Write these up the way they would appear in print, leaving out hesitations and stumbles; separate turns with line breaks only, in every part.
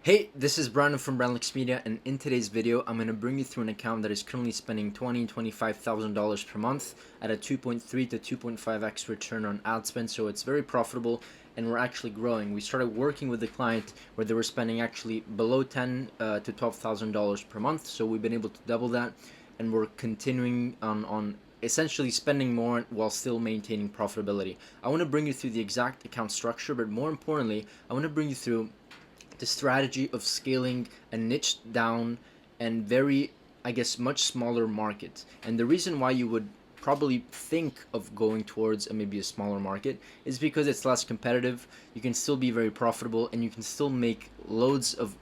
Hey, this is Brandon from Brandlix Media, and in today's video, I'm going to bring you through an account that is currently spending $25,000 per month at a 2.3 to 2.5x return on ad spend, so it's very profitable, and we're actually growing. We started working with the client where they were spending actually below $10,000 to $12,000 per month, so we've been able to double that, and we're continuing on essentially spending more while still maintaining profitability. I want to bring you through the exact account structure, but more importantly, I want to bring you through the strategy of scaling a niche down and very, I guess, much smaller market. And the reason why you would probably think of going towards maybe a smaller market is because it's less competitive. You can still be very profitable, and you can still make loads of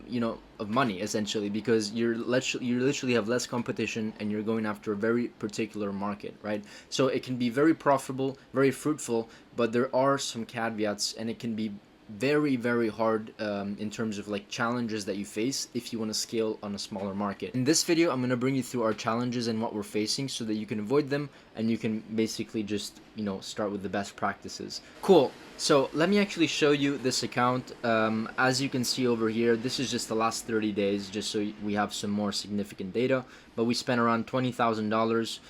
of money essentially, because you literally have less competition and you're going after a very particular market, right? So it can be very profitable, very fruitful, but there are some caveats, and it can be very hard in terms of like challenges that you face if you want to scale on a smaller market. In this video, I'm going to bring you through our challenges and what we're facing so that you can avoid them, and you can basically just start with the best practices. Cool. So let me actually show you this account. As you can see over here, this is just the last 30 days, just so we have some more significant data. But we spent around $20,000.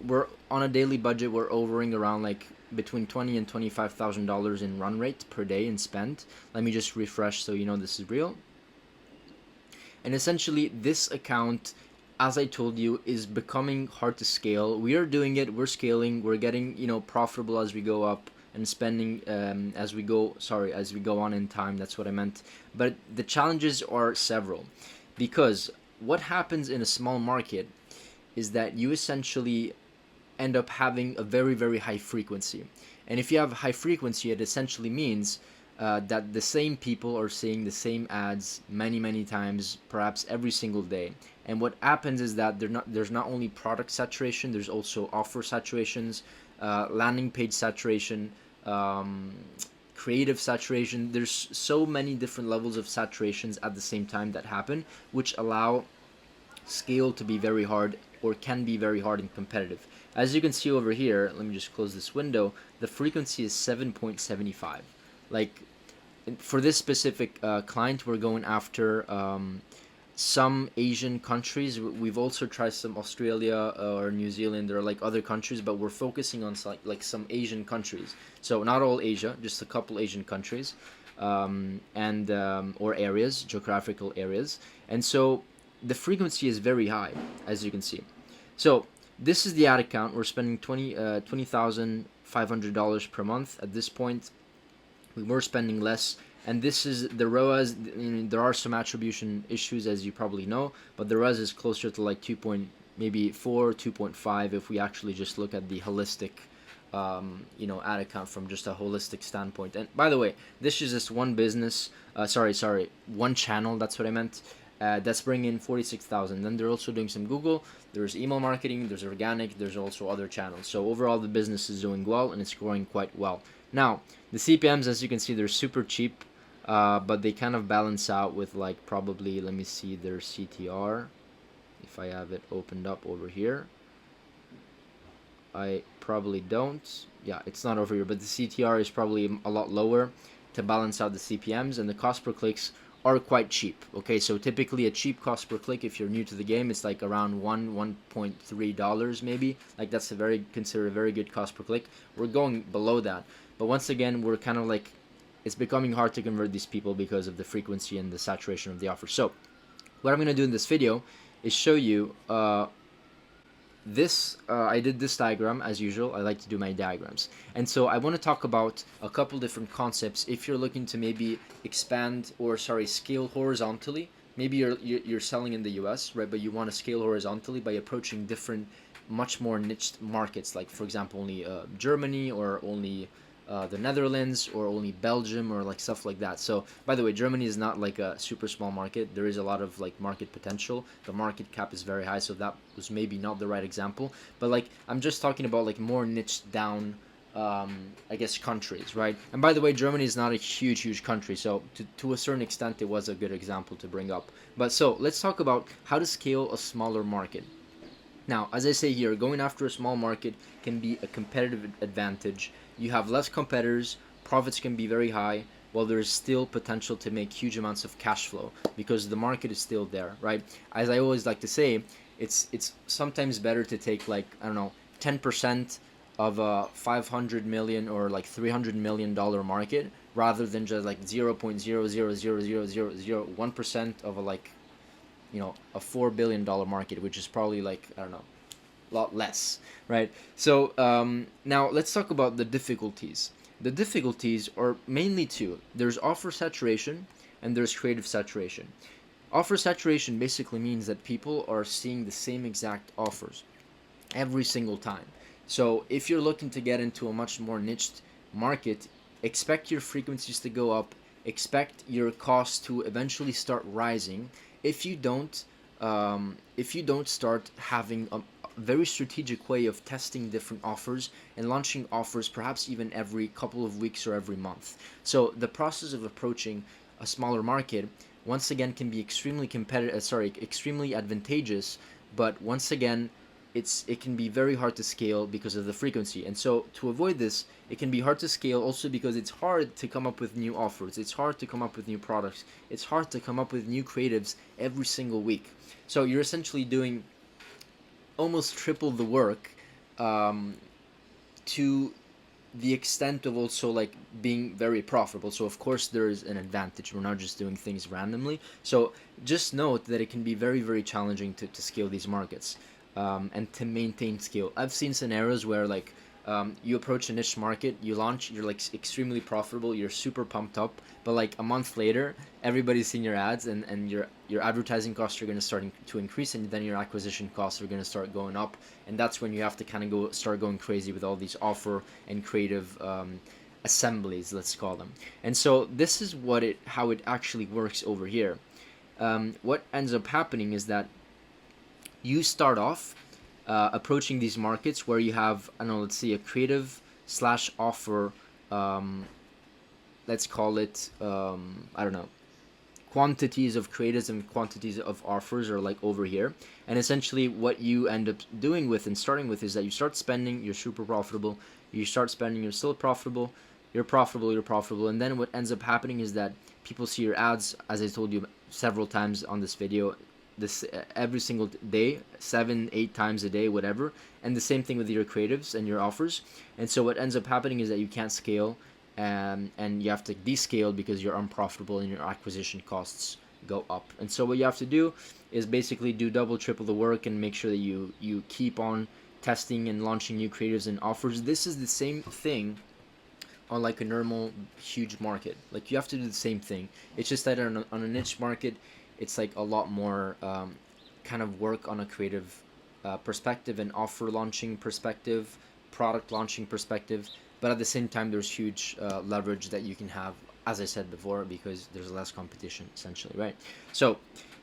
We're on a daily budget. We're overing around like between $20,000 and $25,000 in run rate per day in spend. Let me just refresh so you know this is real. And essentially, this account, as I told you, is becoming hard to scale. We are doing it. We're scaling. We're getting profitable as we go up, and spending as we go on in time. That's what I meant. But the challenges are several, because what happens in a small market is that you essentially end up having a very high frequency. And if you have high frequency, it essentially means that the same people are seeing the same ads many times, perhaps every single day. And what happens is that there's not only product saturation, there's also offer saturations, landing page saturation, creative saturation. There's so many different levels of saturations at the same time that happen, which allow scale to be very hard, or can be very hard and competitive. As you can see over here, let me just close this window, the frequency is 7.75. Like, for this specific client, we're going after some Asian countries. We've also tried some Australia or New Zealand, or like other countries, but we're focusing on like some Asian countries. So not all Asia, just a couple Asian countries, or areas, geographical areas. And so the frequency is very high, as you can see. So this is the ad account. We're spending $20,500 per month at this point. We were spending less, and this is the ROAS. There are some attribution issues, as you probably know, but the ROAS is closer to like 2.5 if we actually just look at the holistic ad account from just a holistic standpoint. And by the way, this is just one business, one channel, that's what I meant. That's bringing in 46,000. Then they're also doing some Google, there's email marketing, there's organic, there's also other channels. So overall, the business is doing well, and it's growing quite well. Now, the CPMs, as you can see, they're super cheap, but they kind of balance out with like probably, let me see their CTR, if I have it opened up over here. I probably don't. Yeah, it's not over here, but the CTR is probably a lot lower to balance out the CPMs, and the cost per clicks are quite cheap. Okay, so typically a cheap cost per click, if you're new to the game, it's like around $1.3 maybe. Like, that's considered a very good cost per click. We're going below that, but once again, we're kind of like, it's becoming hard to convert these people because of the frequency and the saturation of the offer. So what I'm going to do in this video is show you I did this diagram. As usual, I like to do my diagrams, and so I want to talk about a couple different concepts if you're looking to maybe scale horizontally. Maybe you're selling in the US, right, but you want to scale horizontally by approaching different, much more niched markets, like for example only Germany, or only the Netherlands, or only Belgium, or like stuff like that. So by the way, Germany is not like a super small market. There is a lot of like market potential. The market cap is very high, so that was maybe not the right example. But like, I'm just talking about like more niched down I guess countries, right? And by the way, Germany is not a huge country, so to a certain extent it was a good example to bring up. But so let's talk about how to scale a smaller market. Now, as I say here, going after a small market can be a competitive advantage. You have less competitors, profits can be very high, while there's still potential to make huge amounts of cash flow because the market is still there, right? As I always like to say, it's sometimes better to take like, I don't know, 10% of a 500 million or like $300 million market rather than just like 0.0000001% of a like, you know, a $4 billion market, which is probably like, I don't know, a lot less, right? So now let's talk about the difficulties. The difficulties are mainly two. There's offer saturation and there's creative saturation. Offer saturation basically means that people are seeing the same exact offers every single time. So if you're looking to get into a much more niched market, expect your frequencies to go up, expect your costs to eventually start rising. If you don't, start having a very strategic way of testing different offers and launching offers, perhaps even every couple of weeks or every month. So the process of approaching a smaller market, once again, can be extremely competitive. Extremely advantageous, but once again, it can be very hard to scale because of the frequency. And so to avoid this, it can be hard to scale also because it's hard to come up with new offers, it's hard to come up with new products, it's hard to come up with new creatives every single week. So you're essentially doing almost triple the work, to the extent of also like being very profitable. So of course there is an advantage, we're not just doing things randomly. So just note that it can be very, very challenging to scale these markets, and to maintain scale. I've seen scenarios where like, you approach a niche market, you launch, you're like extremely profitable, you're super pumped up, but like a month later, everybody's seen your ads, and your advertising costs are going to start to increase, and then your acquisition costs are going to start going up, and that's when you have to kind of start going crazy with all these offer and creative, assemblies, let's call them. And so this is how it actually works over here. What ends up happening is that you start off, approaching these markets where you have, I don't know, let's see, a creative slash offer, let's call it, I don't know, quantities of creatives and quantities of offers are like over here. And essentially what you end up doing with and starting with is that you start spending, you're super profitable, you start spending, you're still profitable, you're profitable, and then what ends up happening is that people see your ads, as I told you several times on this video, this every single day, 7-8 times a day, whatever. And the same thing with your creatives and your offers. And so what ends up happening is that you can't scale, and you have to descale because you're unprofitable and your acquisition costs go up. And so what you have to do is basically do double, triple the work and make sure that you keep on testing and launching new creatives and offers. This is the same thing on like a normal huge market. Like you have to do the same thing. It's just that on a niche market, it's like a lot more, kind of work on a creative, perspective, and offer launching perspective, product launching perspective. But at the same time, there's huge, leverage that you can have, as I said before, because there's less competition, essentially, right? So,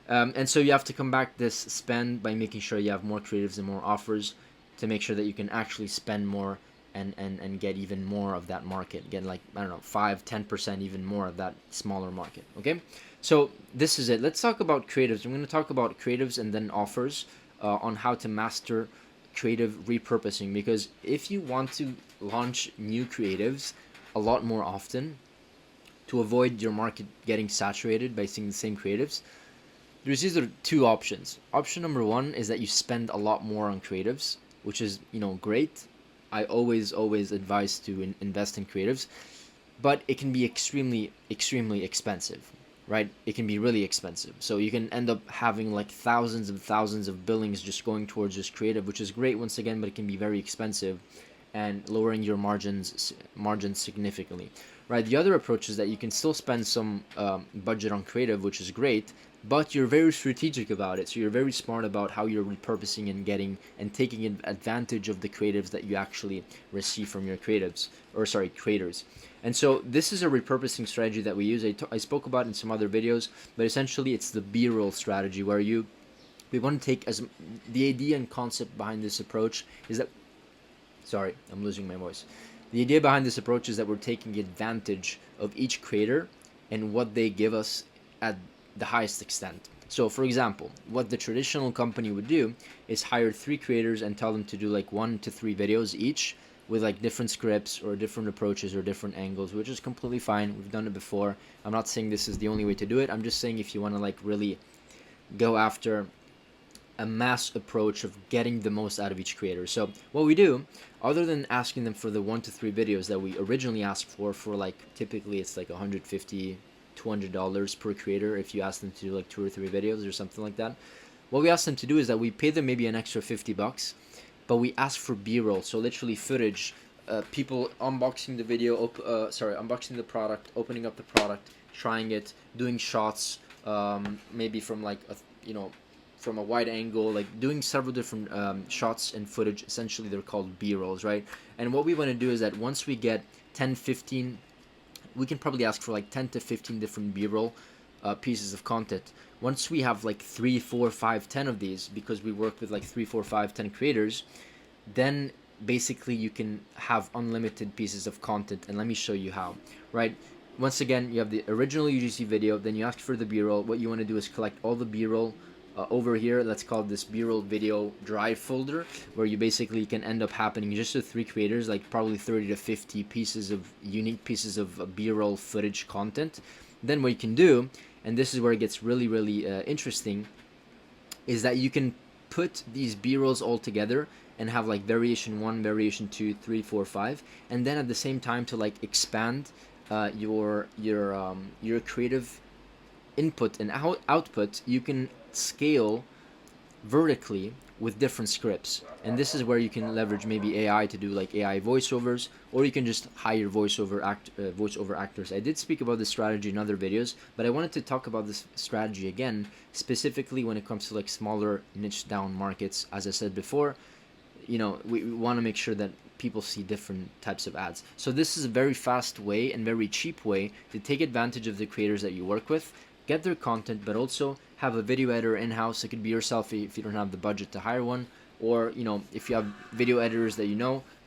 and so you have to combat this spend by making sure you have more creatives and more offers to make sure that you can actually spend more and get even more of that market, get like, I don't know, 5-10% even more of that smaller market. Okay, so this is it. Let's talk about creatives. I'm going to talk about creatives and then offers, on how to master creative repurposing, because if you want to launch new creatives a lot more often to avoid your market getting saturated by seeing the same creatives, there's either two options. Option number one is that you spend a lot more on creatives, which is, great. I always advise to invest in creatives, but it can be extremely expensive, right? It can be really expensive. So you can end up having like thousands and thousands of billings just going towards this creative, which is great once again, but it can be very expensive and lowering your margins significantly, right? The other approach is that you can still spend some, budget on creative, which is great, but you're very strategic about it. So you're very smart about how you're repurposing and getting and taking advantage of the creatives that you actually receive from your creators. And so this is a repurposing strategy that we use. I spoke about in some other videos, but essentially it's the B-roll strategy where we want to take the idea and concept behind this approach is that, sorry, I'm losing my voice. The idea behind this approach is that we're taking advantage of each creator and what they give us at the highest extent. So for example, what the traditional company would do is hire 3 creators and tell them to do like 1 to 3 videos each, with like different scripts or different approaches or different angles, which is completely fine. We've done it before. I'm not saying this is the only way to do it. I'm just saying if you want to like really go after a mass approach of getting the most out of each creator. So what we do, other than asking them for the 1 to 3 videos that we originally asked for like typically it's like $150, $200 per creator if you ask them to do like 2 or 3 videos or something like that. What we ask them to do is that we pay them maybe an extra $50, but we ask for B-roll, so literally footage, people unboxing the video, unboxing the product, opening up the product, trying it, doing shots, maybe from like from a wide angle, like doing several different shots and footage. Essentially, they're called B-rolls, right? And what we want to do is that once we get 10, 15, we can probably ask for like 10 to 15 different B-roll pieces of content. Once we have like 3, 4, 5, 10 of these, because we work with like 3, 4, 5, 10 creators, then basically you can have unlimited pieces of content. And let me show you how, right? Once again, you have the original UGC video, then you ask for the B-roll. What you want to do is collect all the B-roll over here. Let's call this B-roll video drive folder, where you basically can end up happening just with 3 creators, like probably 30 to 50 pieces of unique pieces of B-roll footage content. Then what you can do, and this is where it gets really, really interesting, is that you can put these B-rolls all together and have like variation 1, variation 2, 3, 4, 5, and then at the same time to like expand your creative input and output, you can scale vertically with different scripts. And this is where you can leverage maybe AI to do like AI voiceovers, or you can just hire voiceover actors. I did speak about this strategy in other videos, but I wanted to talk about this strategy again, specifically when it comes to like smaller niche down markets. As I said before, we want to make sure that people see different types of ads. So this is a very fast way and very cheap way to take advantage of the creators that you work with, get their content, but also have a video editor in-house. It could be yourself if you don't have the budget to hire one, or if you have video editors that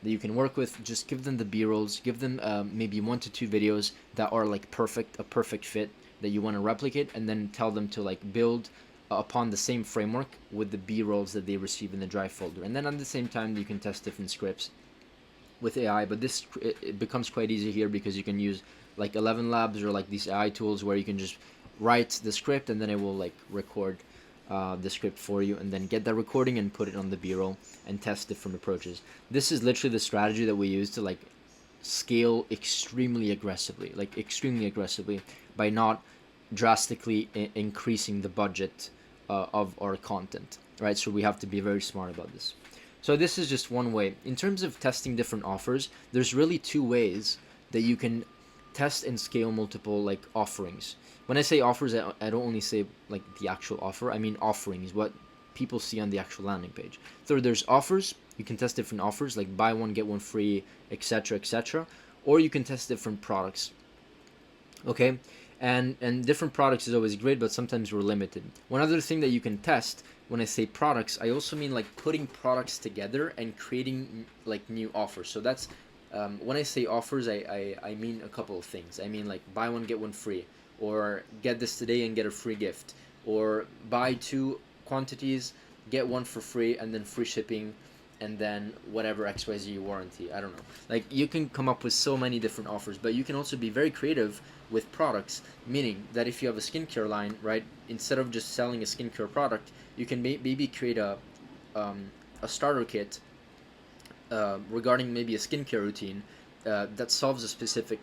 that you can work with, just give them the B-rolls, give them maybe 1 to 2 videos that are like a perfect fit that you want to replicate, and then tell them to like build upon the same framework with the B-rolls that they receive in the drive folder. And then at the same time you can test different scripts with AI, but it becomes quite easy here because you can use like 11 Labs or like these AI tools where you can just write the script and then it will like record the script for you, and then get that recording and put it on the B-roll and test different approaches. This is literally the strategy that we use to like scale extremely aggressively by not drastically increasing the budget of our content, right? So we have to be very smart about this. So this is just one way. In terms of testing different offers, there's really 2 ways that you can test and scale multiple like offerings. When I say offers, I don't only say like the actual offer. I mean offerings, what people see on the actual landing page. So there's offers. You can test different offers like buy one get one free, etc., etc. Or you can test different products. Okay, and different products is always great, but sometimes we're limited. One other thing that you can test, when I say products, I also mean like putting products together and creating like new offers. So that's when I say offers, I mean a couple of things. I mean like buy one get one free, or get this today and get a free gift, or buy 2 quantities, get one for free, and then free shipping, and then whatever XYZ warranty. I don't know. Like you can come up with so many different offers, but you can also be very creative with products, meaning that if you have a skincare line, right, instead of just selling a skincare product, you can maybe create a starter kit regarding maybe a skincare routine that solves a specific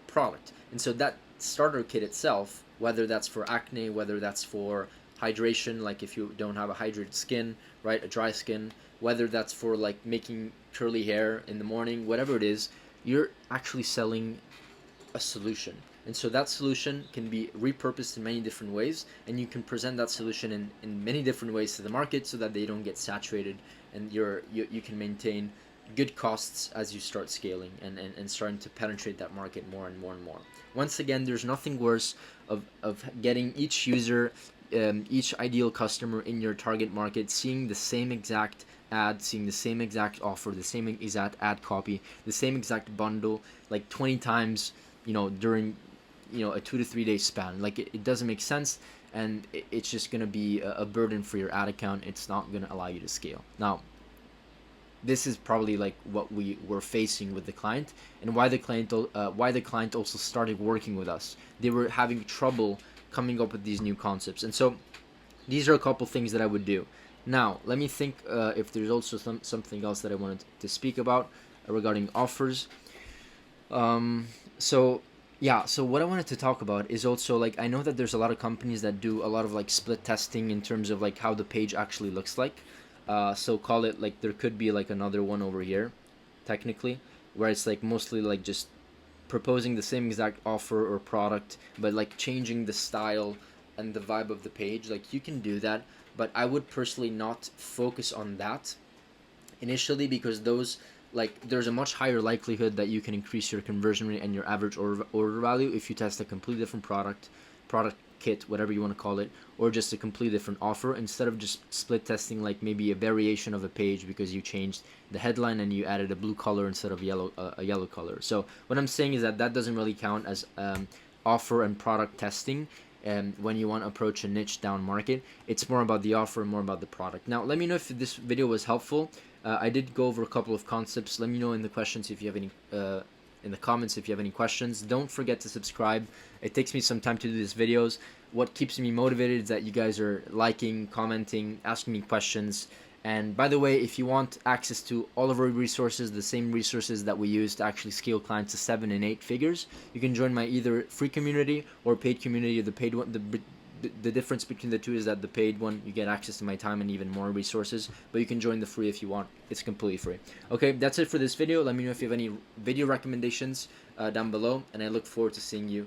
product. And so that starter kit itself, whether that's for acne, whether that's for hydration, like if you don't have a hydrated skin, right, a dry skin, whether that's for like making curly hair in the morning, whatever it is, you're actually selling a solution. And so that solution can be repurposed in many different ways, and you can present that solution in many different ways to the market so that they don't get saturated, and you can maintain good costs as you start scaling and starting to penetrate that market more and more and more. Once again, there's nothing worse of getting each user, each ideal customer in your target market seeing the same exact ad, seeing the same exact offer, the same exact ad copy, the same exact bundle, like 20 times, during, a 2 to 3 day span. Like it doesn't make sense, and it's just going to be a burden for your ad account. It's not going to allow you to scale. Now, this is probably like what we were facing with the client, and why the client also started working with us. They were having trouble coming up with these new concepts, and so these are a couple things that I would do. Now, let me think if there's also something else that I wanted to speak about regarding offers. So yeah, so what I wanted to talk about is also like, I know that there's a lot of companies that do a lot of like split testing in terms of like how the page actually looks like. So call it like, there could be like another one over here, technically, where it's like mostly like just proposing the same exact offer or product, but like changing the style and the vibe of the page. Like, you can do that, but I would personally not focus on that initially, because those, like, there's a much higher likelihood that you can increase your conversion rate and your average order value if you test a completely different product kit, whatever you want to call it, or just a completely different offer, instead of just split testing like maybe a variation of a page because you changed the headline and you added a blue color instead of a yellow color. So what I'm saying is that that doesn't really count as offer and product testing. When you want to approach a niche down market, it's more about the offer and more about the product. Now, let me know if this video was helpful. I did go over a couple of concepts. Let me know in the questions if you have any in the comments if you have any questions. Don't forget to subscribe. It takes me some time to do these videos. What keeps me motivated is that you guys are liking, commenting, asking me questions. And by the way, if you want access to all of our resources, the same resources that we use to actually scale clients to 7 and 8 figures, you can join my either free community or paid community. The paid one, the difference between the two is that the paid one, you get access to my time and even more resources, but you can join the free if you want. It's completely free. Okay, that's it for this video. Let me know if you have any video recommendations down below, and I look forward to seeing you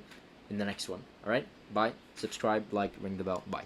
in the next one. All right, bye. Subscribe, like, ring the bell. Bye.